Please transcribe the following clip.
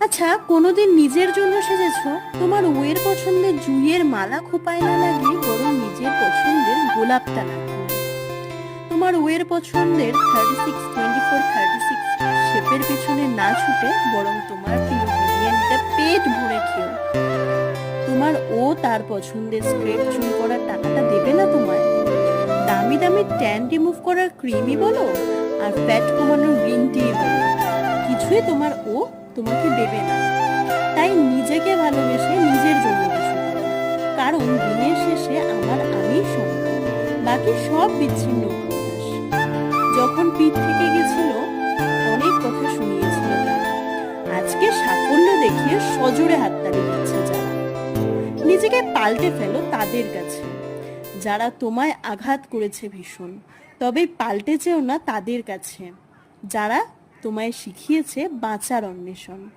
আচ্ছা, কোনোদিন নিজের জন্য সেজেছো? তোমার ওয়ের পছন্দের জুঁইয়ের মালা খোপায় না লাগিয়ে বরং নিজের পছন্দের গোলাপটা লাগিয়ে, তোমার ওয়ের পছন্দের 36, 24, 36 শেপের পেছনে না ছুটে বরং তোমার প্রিয় বিরিয়ানিটা পেট ভরে খেও। তোমার ও তার পছন্দের স্ক্রেপ চুরি করার টাকাটা দেবে না তোমায়। দামি দামি ট্যান রিমুভ করার ক্রিমই বলো আর ফ্যাট কমানোর গ্রিন টি বলো, কিছুই তোমার ও তোমাকে দেবে না। তাই নিজেকে ভালোবেসে নিজের জন্য কিছু করো, কারণ দিনের শেষে আমার আমি সম্মান, বাকি সব বিচ্ছিন্ন উপন্যাস। যখন পিঠ থেকে গেছিল অনেক কথা শুনিয়েছিল তারা, আজকে সাফল্য দেখিয়ে সজোরে হাততালি দিচ্ছে যারা। নিজেকে পাল্টে ফেলো তাদের কাছে যারা তোমায় আঘাত করেছে ভীষণ, তবে পাল্টে যেও না তাদের কাছে যারা তোমায় শিখিয়েছে বাঁচার অন্বেষণ।